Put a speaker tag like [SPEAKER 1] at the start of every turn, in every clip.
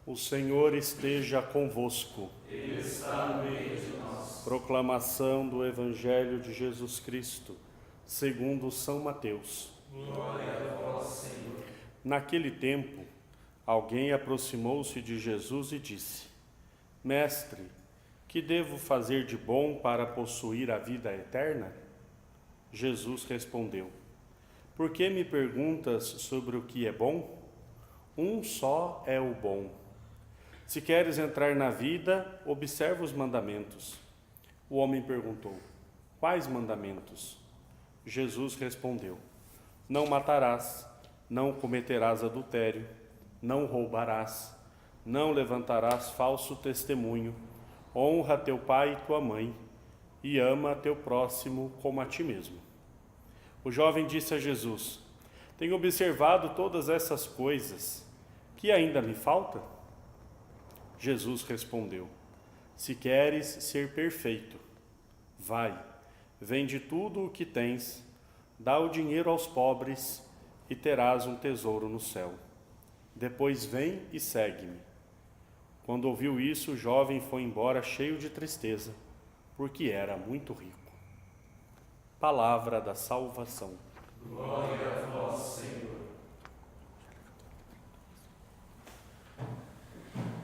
[SPEAKER 1] O Senhor esteja convosco.
[SPEAKER 2] Ele está no meio de nós.
[SPEAKER 1] Proclamação do Evangelho de Jesus Cristo, segundo São Mateus.
[SPEAKER 2] Glória a vós, Senhor.
[SPEAKER 1] Naquele tempo, alguém aproximou-se de Jesus e disse: Mestre, que devo fazer de bom para possuir a vida eterna? Jesus respondeu: Por que me perguntas sobre o que é bom? Um só é o bom. Se queres entrar na vida, observa os mandamentos. O homem perguntou: Quais mandamentos? Jesus respondeu: Não matarás, não cometerás adultério, não roubarás, não levantarás falso testemunho, honra teu pai e tua mãe, e ama teu próximo como a ti mesmo. O jovem disse a Jesus: Tenho observado todas essas coisas, que ainda me falta? Jesus respondeu: Se queres ser perfeito, vai, vende tudo o que tens, dá o dinheiro aos pobres e terás um tesouro no céu. Depois vem e segue-me. Quando ouviu isso, o jovem foi embora cheio de tristeza, porque era muito rico. Palavra da salvação.
[SPEAKER 2] Glória a vós, Senhor.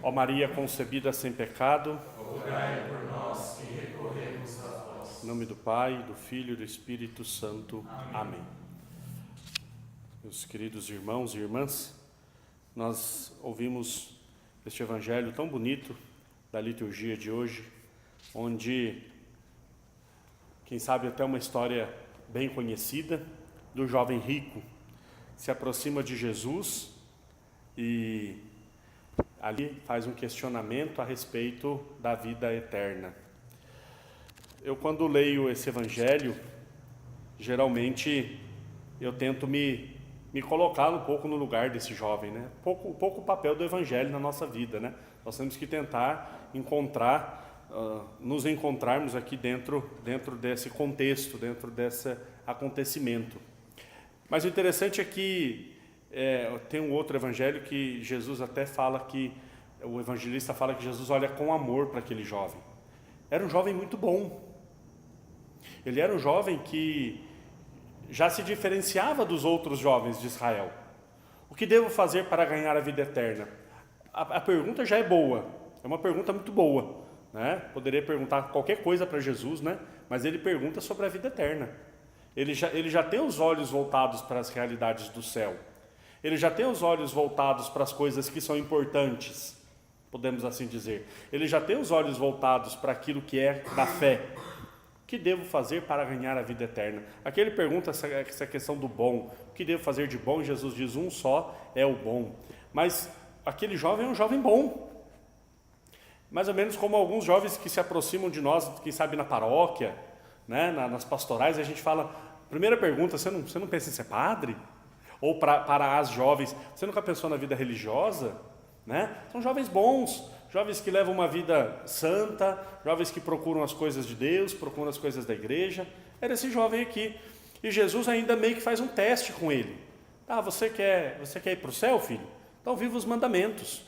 [SPEAKER 1] Ó Maria concebida sem pecado,
[SPEAKER 2] Rogai por nós que recorremos a vós.
[SPEAKER 1] em nome do Pai, do Filho e do Espírito Santo. Amém. Meus queridos irmãos e irmãs, nós ouvimos este evangelho tão bonito da liturgia de hoje, onde, quem sabe até uma história bem conhecida, do jovem rico se aproxima de Jesus e ali faz um questionamento a respeito da vida eterna. Eu, quando leio esse evangelho, geralmente eu tento me colocar um pouco no lugar desse jovem, né? Um pouco o papel do evangelho na nossa vida, né? Nós temos que tentar nos encontrarmos aqui dentro desse contexto, dentro desse acontecimento. Mas o interessante é que tem um outro evangelho que Jesus até fala que, o evangelista fala que Jesus olha com amor para aquele jovem. Era um jovem muito bom. Ele era um jovem que já se diferenciava dos outros jovens de Israel. O que devo fazer para ganhar a vida eterna? A pergunta já é boa, é uma pergunta muito boa, né? Poderia perguntar qualquer coisa para Jesus, né? Mas ele pergunta sobre a vida eterna. Ele já tem os olhos voltados para as realidades do céu. Ele já tem os olhos voltados para as coisas que são importantes, podemos assim dizer. Ele já tem os olhos voltados para aquilo que é da fé. O que devo fazer para ganhar a vida eterna? Aqui ele pergunta essa questão do bom. O que devo fazer de bom? Jesus diz: um só é o bom. Mas aquele jovem é um jovem bom. Mais ou menos como alguns jovens que se aproximam de nós, quem sabe na paróquia, né, nas pastorais, a gente fala, primeira pergunta: você não pensa em ser padre? Ou para as jovens, você nunca pensou na vida religiosa? Né? São jovens bons, jovens que levam uma vida santa, jovens que procuram as coisas de Deus, procuram as coisas da igreja. Era esse jovem aqui. E Jesus ainda meio que faz um teste com ele. Você quer ir para o céu, filho? Então viva os mandamentos.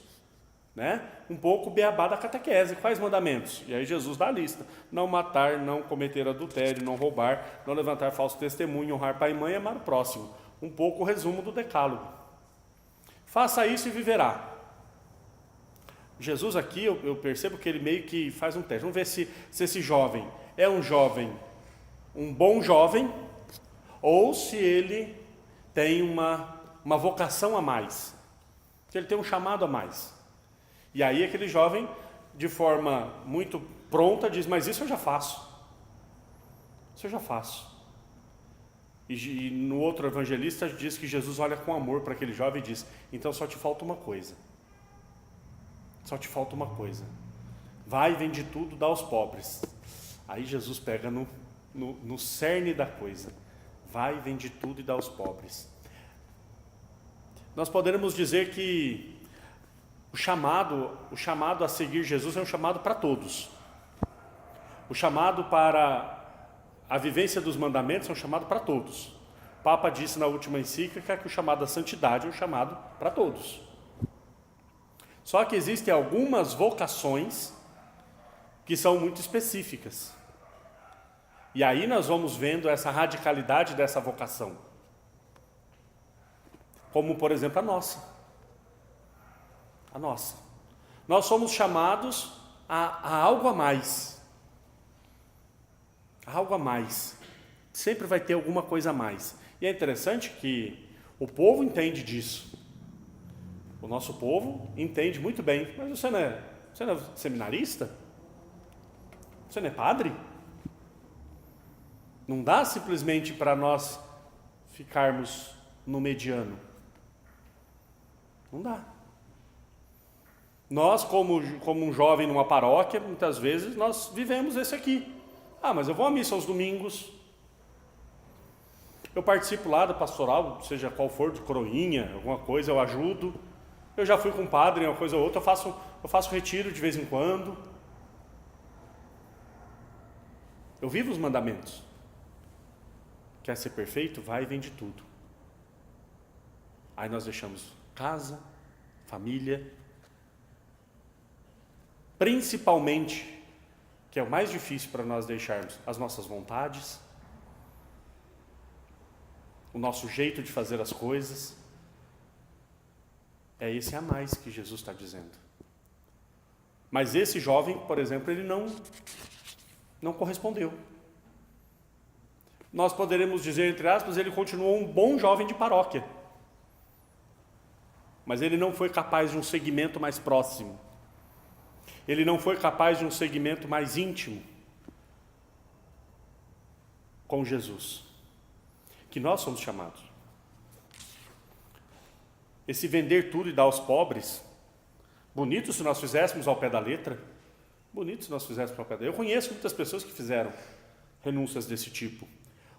[SPEAKER 1] Né? Um pouco o beabá da catequese. Quais mandamentos? E aí Jesus dá a lista: não matar, não cometer adultério, não roubar, não levantar falso testemunho, honrar pai e mãe e amar o próximo. Um pouco o resumo do decálogo. Faça isso e viverá. Jesus aqui, eu percebo que ele meio que faz um teste. Vamos ver se esse jovem é um bom jovem, ou se ele tem uma vocação a mais, se ele tem um chamado a mais. E aí aquele jovem, de forma muito pronta, diz: mas isso eu já faço. Isso eu já faço. E no outro evangelista diz que Jesus olha com amor para aquele jovem e diz: então só te falta uma coisa. Só te falta uma coisa. Vai, vende tudo, dá aos pobres. Aí Jesus pega no cerne da coisa. Vai, vende tudo e dá aos pobres. Nós poderemos dizer que o chamado a seguir Jesus é um chamado para todos. O chamado para a vivência dos mandamentos é um chamado para todos. O Papa disse na última encíclica que o chamado à santidade é um chamado para todos. Só que existem algumas vocações que são muito específicas. E aí nós vamos vendo essa radicalidade dessa vocação. Como, por exemplo, a nossa. A nossa. Nós somos chamados a algo a mais. A algo a mais. Sempre vai ter alguma coisa a mais. E é interessante que o povo entende disso. O nosso povo entende muito bem. Mas você não é seminarista? Você não é padre? Não dá simplesmente para nós ficarmos no mediano. Não dá. Nós, como um jovem numa paróquia, muitas vezes nós vivemos esse aqui. Ah, mas eu vou à missa aos domingos. Eu participo lá da pastoral, seja qual for, de coroinha, alguma coisa, eu ajudo. Eu já fui com padre em uma coisa ou outra, eu faço retiro de vez em quando. Eu vivo os mandamentos. Quer ser perfeito? Vai e vende tudo. Aí nós deixamos casa, família, principalmente, que é o mais difícil para nós deixarmos, as nossas vontades, o nosso jeito de fazer as coisas. É esse a mais que Jesus está dizendo. Mas esse jovem, por exemplo, ele não correspondeu. Nós poderemos dizer, entre aspas, ele continuou um bom jovem de paróquia. Mas ele não foi capaz de um segmento mais próximo. Ele não foi capaz de um segmento mais íntimo com Jesus, que nós somos chamados. Esse vender tudo e dar aos pobres, bonito se nós fizéssemos ao pé da letra. Bonito se nós fizéssemos ao pé da letra. Eu conheço muitas pessoas que fizeram renúncias desse tipo.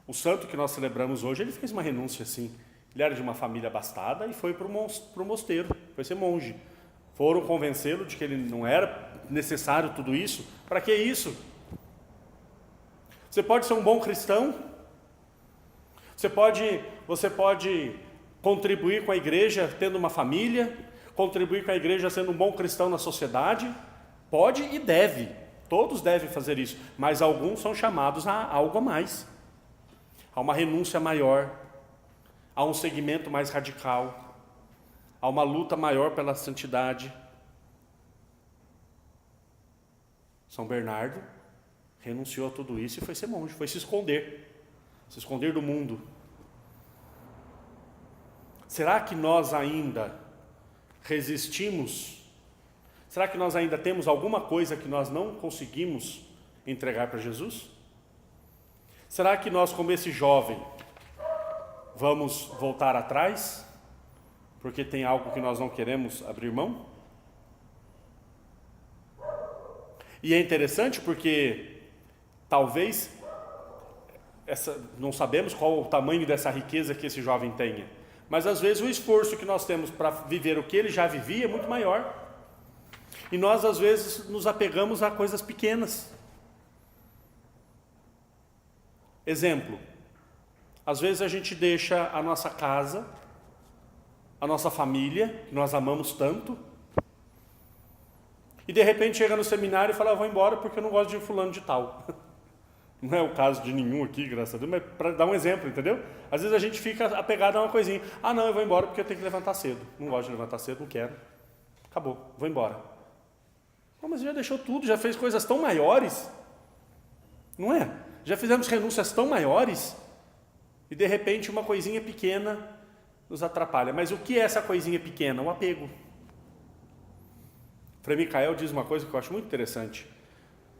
[SPEAKER 1] O santo que nós celebramos hoje, ele fez uma renúncia assim. Ele era de uma família abastada e foi para o mosteiro, foi ser monge. Foram convencê-lo de que ele não era necessário tudo isso. Para que isso? Você pode ser um bom cristão, você pode contribuir com a igreja tendo uma família, contribuir com a igreja sendo um bom cristão na sociedade. Pode e deve, todos devem fazer isso, mas alguns são chamados a algo a mais, a uma renúncia maior, a um segmento mais radical, a uma luta maior pela santidade. São Bernardo renunciou a tudo isso e foi ser monge, foi se esconder do mundo. Será que nós ainda resistimos? Será que nós ainda temos alguma coisa que nós não conseguimos entregar para Jesus? Será que nós, como esse jovem, vamos voltar atrás? Porque tem algo que nós não queremos abrir mão? E é interessante porque talvez, não sabemos qual o tamanho dessa riqueza que esse jovem tenha, mas às vezes o esforço que nós temos para viver o que ele já vivia é muito maior. E nós às vezes nos apegamos a coisas pequenas. Exemplo, às vezes a gente deixa a nossa casa, a nossa família, que nós amamos tanto, e de repente chega no seminário e fala, eu vou embora porque eu não gosto de fulano de tal. Não é o caso de nenhum aqui, graças a Deus, mas para dar um exemplo, entendeu? Às vezes a gente fica apegado a uma coisinha. Ah, não, eu vou embora porque eu tenho que levantar cedo. Não gosto de levantar cedo, não quero. Acabou, vou embora. Oh, mas já deixou tudo, já fez coisas tão maiores. Não é? Já fizemos renúncias tão maiores e de repente uma coisinha pequena nos atrapalha. Mas o que é essa coisinha pequena? O apego. Frei Micael diz uma coisa que eu acho muito interessante.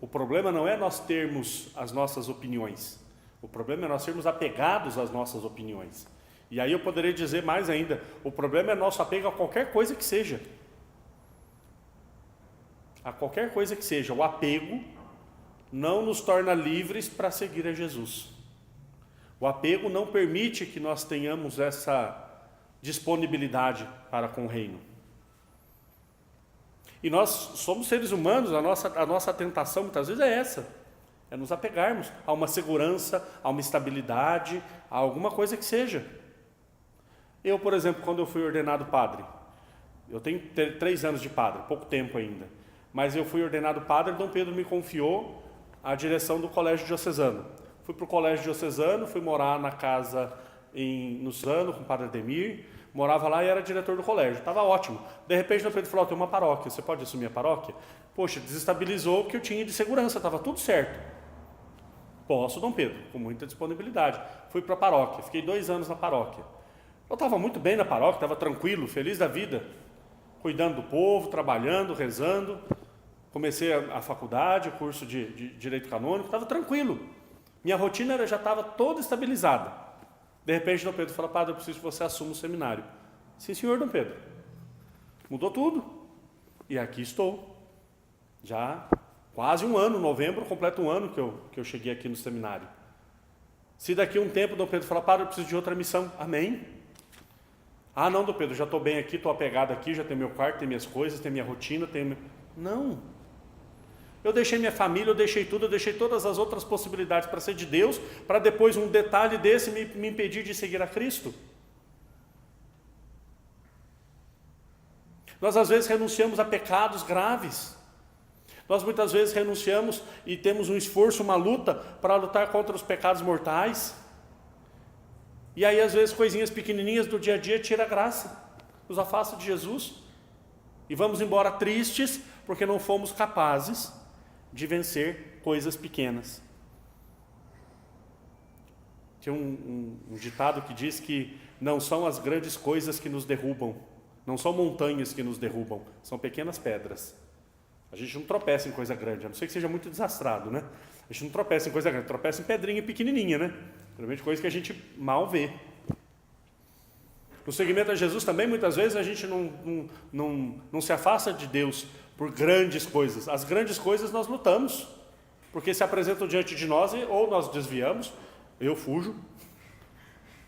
[SPEAKER 1] O problema não é nós termos as nossas opiniões. O problema é nós sermos apegados às nossas opiniões. E aí eu poderia dizer mais ainda, o problema é nosso apego a qualquer coisa que seja. A qualquer coisa que seja. O apego não nos torna livres para seguir a Jesus. O apego não permite que nós tenhamos essa disponibilidade para com o reino. E nós somos seres humanos, a nossa tentação muitas vezes é essa. É nos apegarmos a uma segurança, a uma estabilidade, a alguma coisa que seja. Eu, por exemplo, quando eu fui ordenado padre, Eu tenho 3 anos de padre, pouco tempo ainda. Mas eu fui ordenado padre, Dom Pedro me confiou a direção do colégio diocesano. Fui para o colégio diocesano, fui morar na casa no Sano com o padre Ademir, morava lá e era diretor do colégio, estava ótimo. De repente, Dom Pedro falou, tem uma paróquia, você pode assumir a paróquia? Poxa, desestabilizou o que eu tinha de segurança, estava tudo certo. Posso, Dom Pedro, com muita disponibilidade. Fui para a paróquia, fiquei 2 anos na paróquia. Eu estava muito bem na paróquia, estava tranquilo, feliz da vida, cuidando do povo, trabalhando, rezando. Comecei a faculdade, o curso de Direito Canônico, estava tranquilo. Minha rotina já estava toda estabilizada. De repente, Dom Pedro fala, padre, eu preciso que você assuma o seminário. Sim, senhor, Dom Pedro. Mudou tudo. E aqui estou. Já quase 1 ano, novembro, completo 1 ano que eu cheguei aqui no seminário. Se daqui a um tempo Dom Pedro falar, padre, eu preciso de outra missão. Amém. Ah, não, Dom Pedro, já estou bem aqui, estou apegado aqui, já tenho meu quarto, tenho minhas coisas, tenho minha rotina, Não. Eu deixei minha família, eu deixei tudo, eu deixei todas as outras possibilidades para ser de Deus, para depois um detalhe desse me impedir de seguir a Cristo. Nós às vezes renunciamos a pecados graves. Nós muitas vezes renunciamos e temos um esforço, uma luta para lutar contra os pecados mortais. E aí às vezes coisinhas pequenininhas do dia a dia tira a graça, nos afasta de Jesus. E vamos embora tristes porque não fomos capazes de vencer coisas pequenas. Tem um ditado que diz que não são as grandes coisas que nos derrubam, não são montanhas que nos derrubam, são pequenas pedras. A gente não tropeça em coisa grande, a não ser que seja muito desastrado, né? A gente não tropeça em coisa grande, tropeça em pedrinha pequenininha, né? Realmente coisa que a gente mal vê. No seguimento a Jesus também, muitas vezes, a gente não se afasta de Deus por grandes coisas. As grandes coisas nós lutamos, porque se apresentam diante de nós e ou nós desviamos, eu fujo.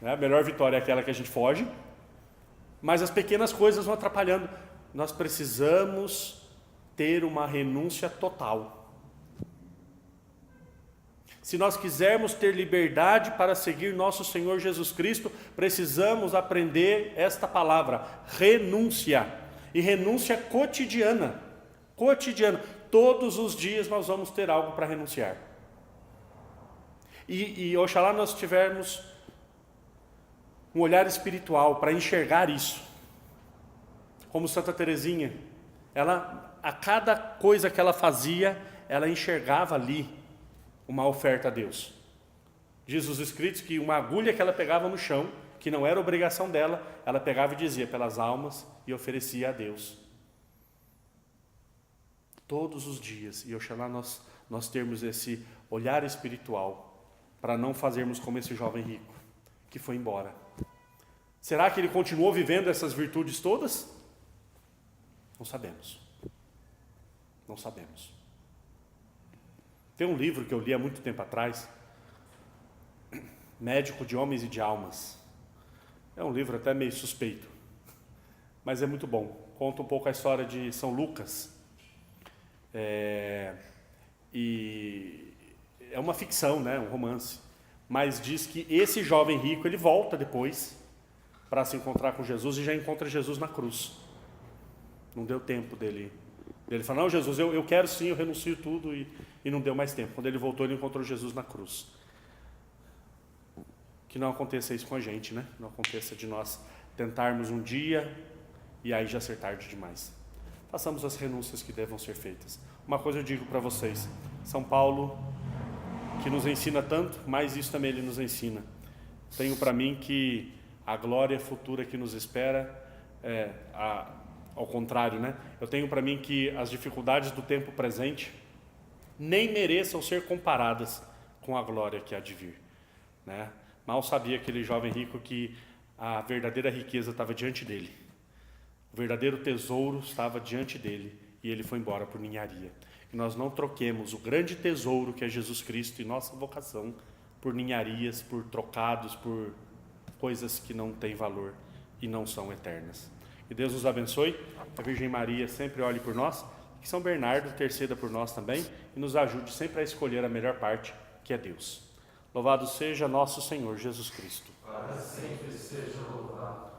[SPEAKER 1] Né? A melhor vitória é aquela que a gente foge. Mas as pequenas coisas vão atrapalhando. Nós precisamos ter uma renúncia total. Se nós quisermos ter liberdade para seguir nosso Senhor Jesus Cristo, precisamos aprender esta palavra, renúncia. E renúncia cotidiana. Cotidiana. Todos os dias nós vamos ter algo para renunciar. E oxalá nós tivermos um olhar espiritual para enxergar isso. Como Santa Teresinha, ela, a cada coisa que ela fazia, ela enxergava ali uma oferta a Deus. Diz os escritos que uma agulha que ela pegava no chão, que não era obrigação dela, ela pegava e dizia pelas almas e oferecia a Deus. Todos os dias. E oxalá nós termos esse olhar espiritual para não fazermos como esse jovem rico que foi embora. Será que ele continuou vivendo essas virtudes todas? Não sabemos. Não sabemos. Tem um livro que eu li há muito tempo atrás, Médico de Homens e de Almas. É um livro até meio suspeito, mas é muito bom. Conta um pouco a história de São Lucas. E é uma ficção, né? Um romance. Mas diz que esse jovem rico, ele volta depois para se encontrar com Jesus e já encontra Jesus na cruz. Não deu tempo dele. Ele fala, não, Jesus, eu quero sim, eu renuncio tudo, e não deu mais tempo. Quando ele voltou, ele encontrou Jesus na cruz. Que não aconteça isso com a gente, né? Não aconteça de nós tentarmos um dia e aí já ser tarde demais. Façamos as renúncias que devam ser feitas. Uma coisa eu digo para vocês, São Paulo, que nos ensina tanto, mas isso também ele nos ensina. Tenho para mim que a glória futura que nos espera ao contrário, né? Eu tenho para mim que as dificuldades do tempo presente nem mereçam ser comparadas com a glória que há de vir, né? Mal sabia aquele jovem rico que a verdadeira riqueza estava diante dele. O verdadeiro tesouro estava diante dele e ele foi embora por ninharia. Que nós não troquemos o grande tesouro que é Jesus Cristo e nossa vocação por ninharias, por trocados, por coisas que não têm valor e não são eternas. Que Deus nos abençoe, a Virgem Maria sempre olhe por nós, que São Bernardo interceda por nós também e nos ajude sempre a escolher a melhor parte, que é Deus. Louvado seja nosso Senhor Jesus Cristo.
[SPEAKER 2] Para sempre seja louvado.